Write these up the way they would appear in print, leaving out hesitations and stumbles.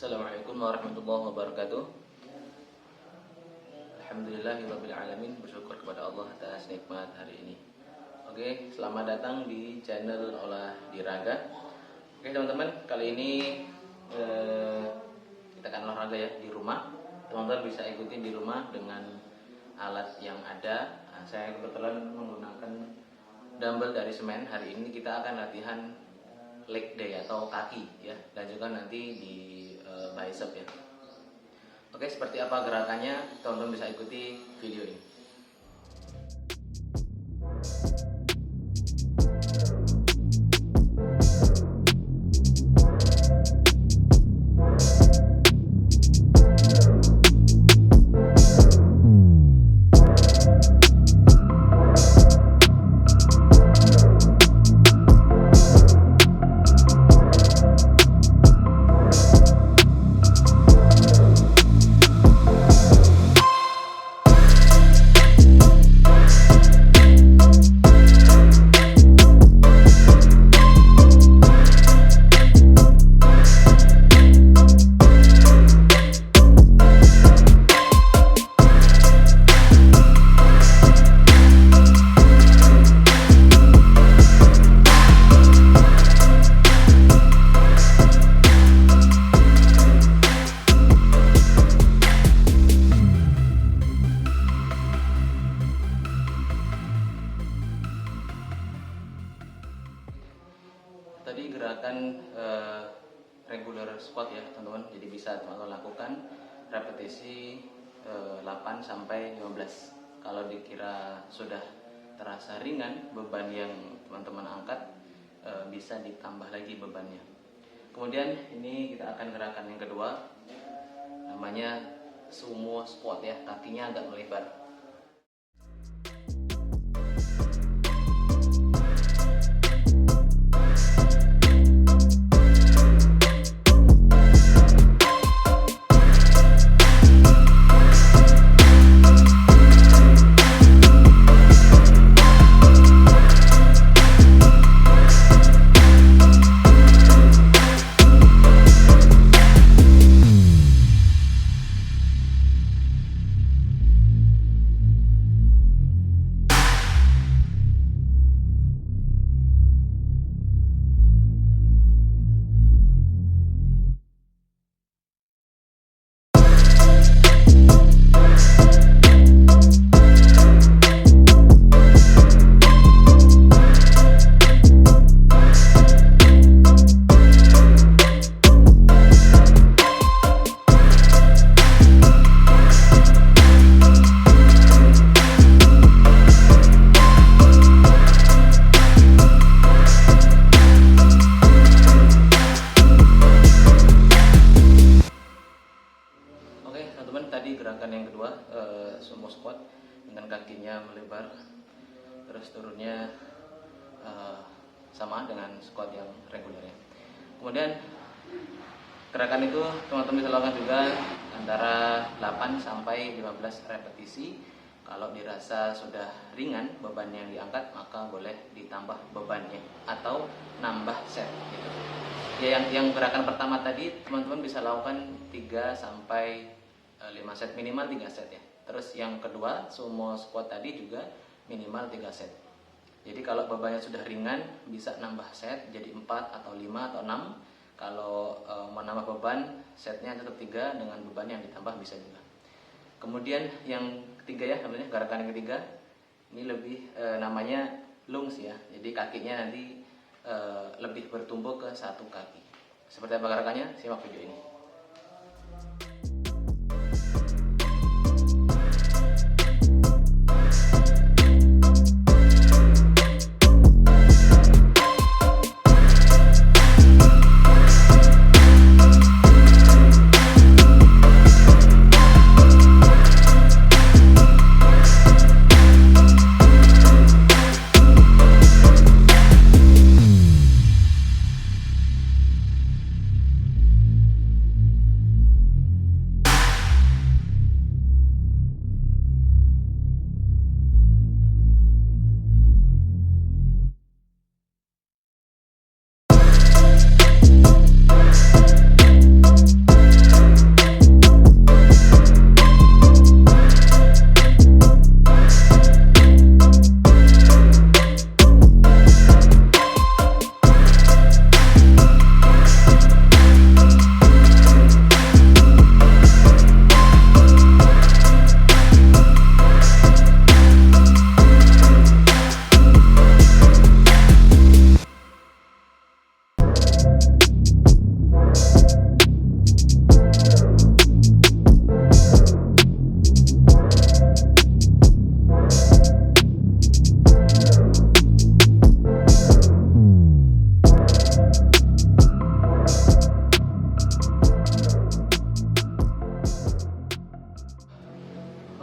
Assalamualaikum warahmatullahi wabarakatuh. Alhamdulillahirabbil alamin, bersyukur kepada Allah atas nikmat hari ini. Oke, selamat datang di channel Olah Diraga. Oke teman-teman, kali ini kita akan olahraga ya di rumah. Teman-teman bisa ikutin di rumah dengan alat yang ada. Saya kebetulan menggunakan dumbbell dari semen. Hari ini kita akan latihan leg day atau kaki ya, dan juga nanti di bicep ya. Oke, seperti apa gerakannya, teman-teman bisa ikuti video ini. Tadi gerakan regular squat ya teman-teman, jadi bisa teman-teman lakukan repetisi 8 sampai 15. Kalau dikira sudah terasa ringan beban yang teman-teman angkat, bisa ditambah lagi bebannya. Kemudian ini kita akan gerakan yang kedua, namanya sumo squat ya, kakinya agak melebar. Teman-teman, tadi gerakan yang kedua, sumo squat dengan kakinya melebar, terus turunnya sama dengan squat yang reguler ya. Kemudian gerakan itu teman-teman bisa lakukan juga antara 8 sampai 15 repetisi. Kalau dirasa sudah ringan beban yang diangkat, maka boleh ditambah bebannya atau nambah set gitu. Ya, yang gerakan pertama tadi teman-teman bisa lakukan 3 sampai 5 set, minimal 3 set ya. Terus yang kedua, sumo squat tadi juga minimal 3 set. Jadi kalau bebannya sudah ringan, bisa nambah set jadi 4 atau 5 atau 6. Kalau menambah beban, setnya tetap 3 dengan beban yang ditambah bisa juga. Kemudian yang ketiga ya, namanya gerakan yang ketiga, ini lebih namanya lunge ya. Jadi kakinya nanti lebih bertumbuh ke satu kaki. Seperti apa gerakannya? Simak video ini.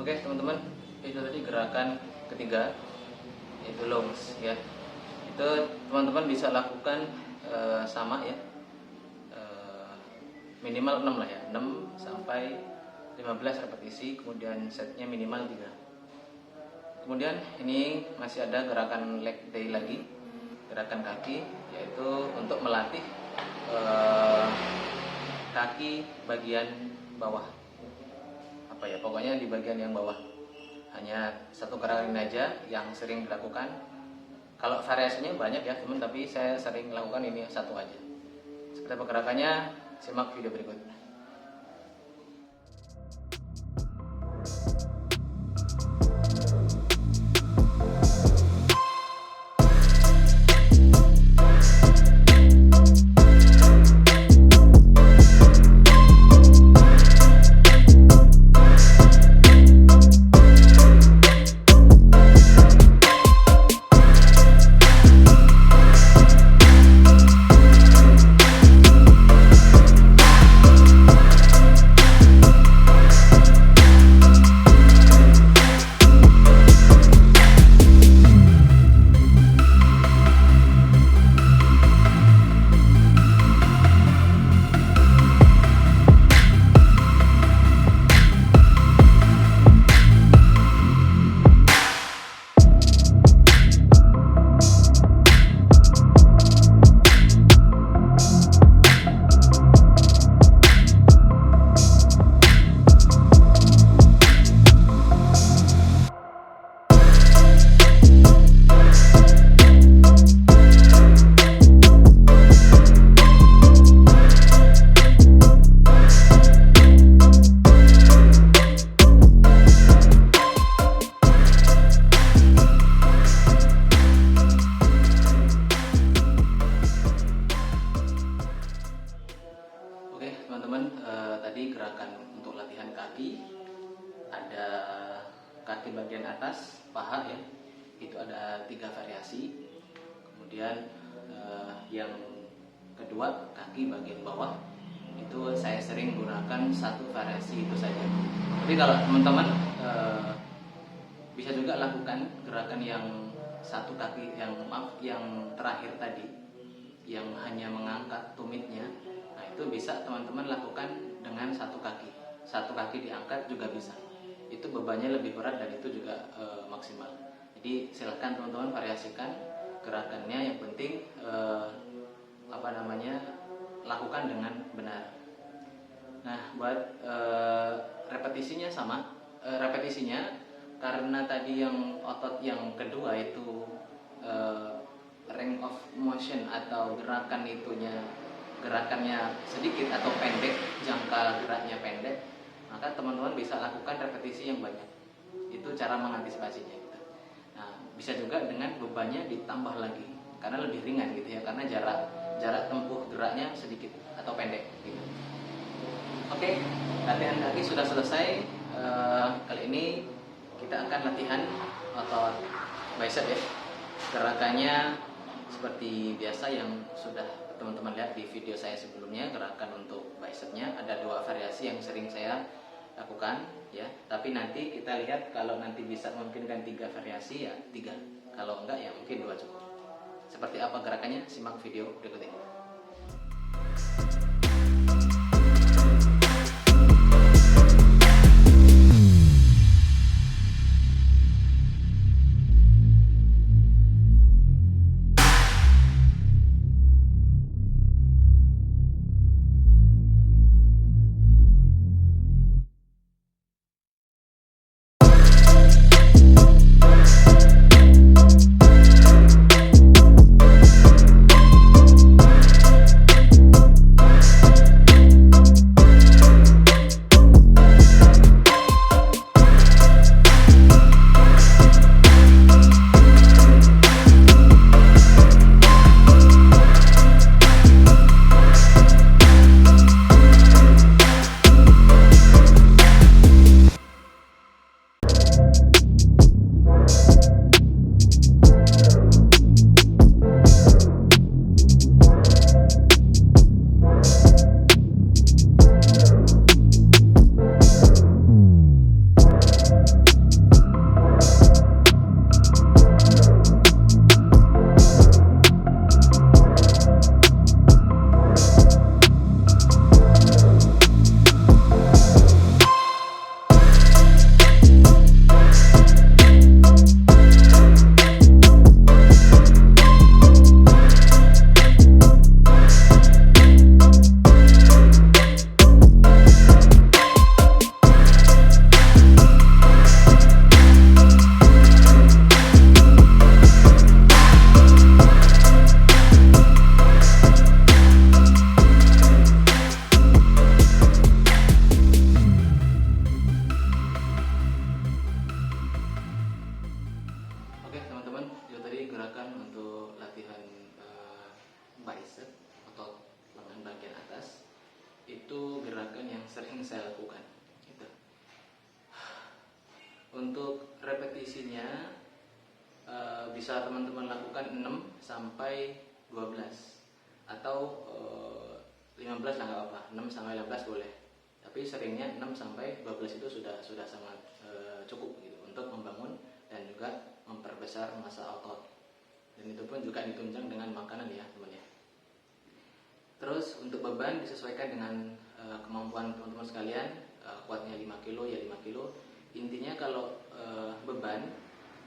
Oke teman-teman, itu tadi gerakan ketiga, yaitu lunge ya. Itu teman-teman bisa lakukan sama ya, minimal 6 lah ya, 6 sampai 15 repetisi, kemudian setnya minimal 3. Kemudian ini masih ada gerakan leg day lagi, gerakan kaki, yaitu untuk melatih kaki bagian bawah, apa ya, pokoknya di bagian yang bawah. Hanya satu gerakan ini aja yang sering dilakukan. Kalau variasinya banyak ya teman, tapi saya sering lakukan ini satu aja. Seperti apa gerakannya, simak video berikut. Tadi gerakan untuk latihan kaki, ada kaki bagian atas paha ya, itu ada 3 variasi. Kemudian yang kedua kaki bagian bawah, itu saya sering gunakan satu variasi itu saja. Tapi kalau teman-teman bisa juga lakukan gerakan yang satu kaki, yang terakhir tadi, yang hanya mengangkat tumitnya. Nah itu bisa teman-teman lakukan dengan satu kaki diangkat juga bisa. Itu bebannya lebih berat dan itu juga maksimal. Jadi silahkan teman-teman variasikan gerakannya, yang penting lakukan dengan benar. Nah buat repetisinya sama, repetisinya karena tadi yang otot yang kedua itu range of motion atau gerakannya sedikit atau pendek, jangka geraknya pendek, maka teman-teman bisa lakukan repetisi yang banyak. Itu cara mengantisipasinya gitu. Nah, bisa juga dengan bebannya ditambah lagi karena lebih ringan gitu ya, karena jarak tempuh geraknya sedikit atau pendek gitu. Oke, latihan kaki sudah selesai. Kali ini kita akan latihan otot bicep ya. Gerakannya seperti biasa yang sudah teman-teman lihat di video saya sebelumnya. Gerakan untuk bicepnya ada 2 variasi yang sering saya lakukan ya, tapi nanti kita lihat kalau nanti bisa memungkinkan 3 variasi ya 3, kalau enggak ya mungkin 2 cukup. Seperti apa gerakannya, simak video berikut ini. gerakan yang sering saya lakukan. Gitu. Untuk repetisinya bisa teman-teman lakukan 6 sampai 12 atau 15 lah nggak apa, 6 sampai 15 boleh. Tapi seringnya 6 sampai 12 itu sudah sangat cukup gitu untuk membangun dan juga memperbesar massa otot. Dan itu pun juga ditunjang dengan makanan ya teman ya. Terus untuk beban disesuaikan dengan kemampuan teman-teman sekalian, kuatnya 5 kilo ya 5 kilo. Intinya kalau beban,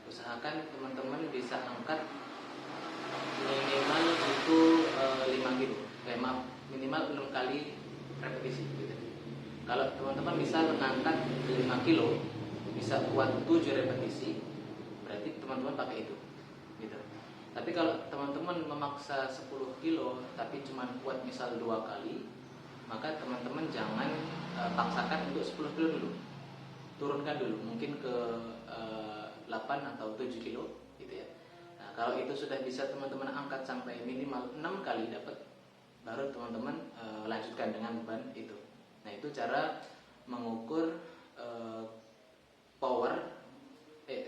usahakan teman-teman bisa angkat minimal itu 5 kilo, minimal 6 kali repetisi gitu. Kalau teman-teman bisa mengangkat 5 kilo, bisa kuat 7 repetisi, berarti teman-teman pakai itu gitu. Tapi kalau teman-teman memaksa 10 kilo tapi cuma kuat misal 2 kali, maka teman-teman jangan paksakan untuk 10 kilo dulu. Turunkan dulu mungkin ke 8 atau 7 kilo gitu ya. Nah, kalau itu sudah bisa teman-teman angkat sampai minimal 6 kali dapat, baru teman-teman lanjutkan dengan beban itu. Nah, itu cara mengukur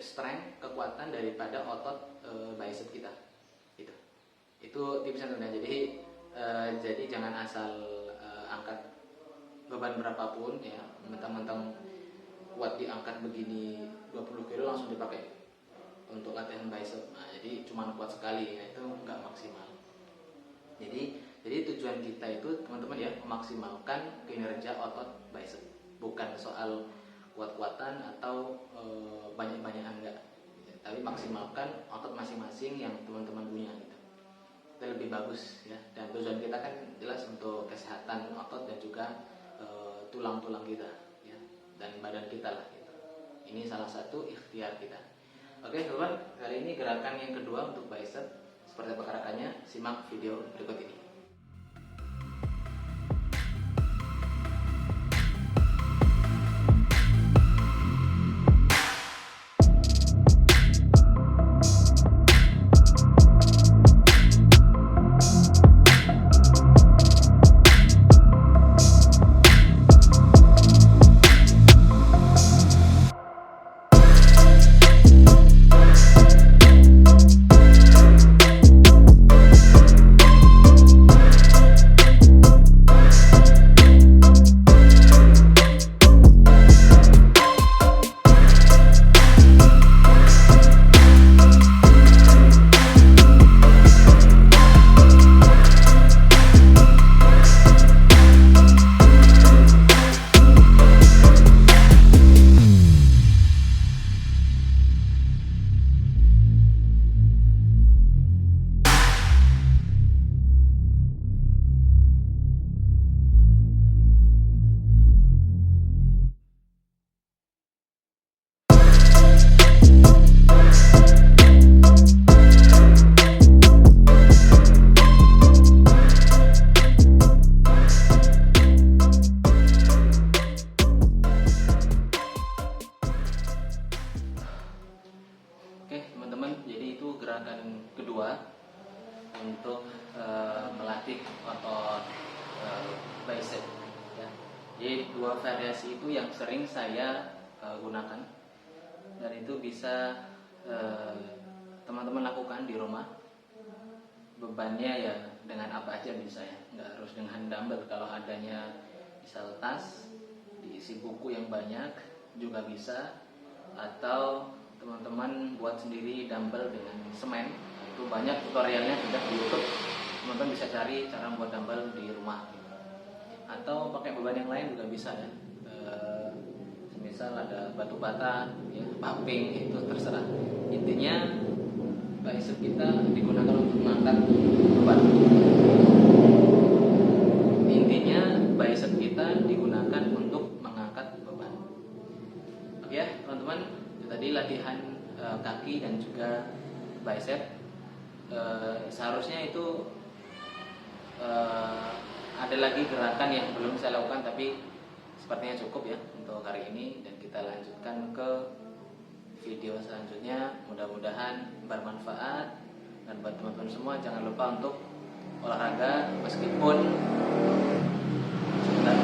strength, kekuatan daripada otot bicep kita. Itu tipsnya teman-teman. Jadi jangan asal angkat beban berapapun ya, mentang-mentang kuat diangkat begini 20 kilo langsung dipakai untuk latihan bicep. Nah, jadi cuma kuat sekali, ya, itu nggak maksimal. Jadi tujuan kita itu teman-teman ya, memaksimalkan kinerja otot bicep, bukan soal kuat-kuatan atau banyak-banyakan enggak, tapi maksimalkan otot masing-masing yang teman-teman punya gitu. Itu lebih bagus ya. Dan tujuan kita kan jelas untuk kesehatan otot dan juga tulang-tulang kita ya, dan badan kita lah gitu. Ini salah satu ikhtiar kita. Oke teman-teman, kali ini gerakan yang kedua untuk bicep. Seperti apa gerakannya? Simak video berikut ini. Gerakan kedua untuk melatih otot bicep ya. Jadi dua variasi itu yang sering saya gunakan, dan itu bisa teman-teman lakukan di rumah. Bebannya ya dengan apa aja bisa ya, nggak harus dengan dumbbell. Kalau adanya misal tas diisi buku yang banyak juga bisa, atau teman-teman buat sendiri dumbbell dengan semen. Itu banyak tutorialnya sudah di YouTube, teman-teman bisa cari cara membuat dumbbell di rumah. Atau pakai beban yang lain juga bisa ya, misal ada batu bata ya, pumping, itu terserah. Intinya bicep kita digunakan untuk mengangkat beban. Intinya bicep kita digunakan untuk mengangkat beban. Oke ya teman-teman, tadi latihan kaki dan juga bicep. Seharusnya itu ada lagi gerakan yang belum saya lakukan, tapi sepertinya cukup ya untuk hari ini, dan kita lanjutkan ke video selanjutnya. Mudah-mudahan bermanfaat, dan buat teman-teman semua jangan lupa untuk olahraga meskipun sebentar.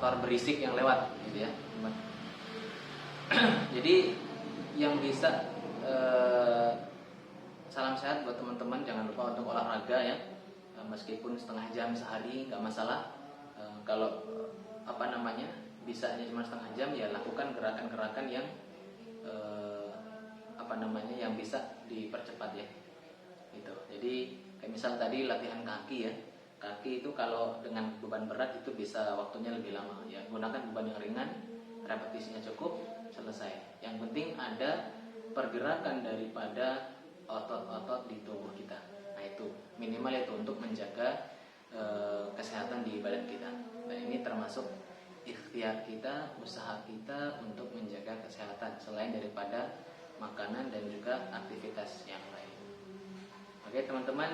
motor berisik yang lewat gitu ya. Jadi yang bisa salam sehat buat teman-teman, jangan lupa untuk olahraga ya, meskipun setengah jam sehari nggak masalah. Kalau bisanya cuma setengah jam ya lakukan gerakan-gerakan yang yang bisa dipercepat ya gitu. Jadi kayak misal tadi latihan kaki ya, kaki itu kalau dengan beban berat itu bisa waktunya lebih lama ya, gunakan beban yang ringan, repetisinya cukup, selesai. Yang penting ada pergerakan daripada otot-otot di tubuh kita. Nah itu minimal itu untuk menjaga kesehatan di badan kita. Dan ini termasuk ikhtiar kita, usaha kita untuk menjaga kesehatan selain daripada makanan dan juga aktivitas yang lain. Oke teman-teman,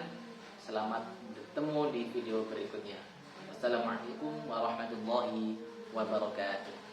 selamat bertemu di video berikutnya. Wassalamualaikum warahmatullahi wabarakatuh.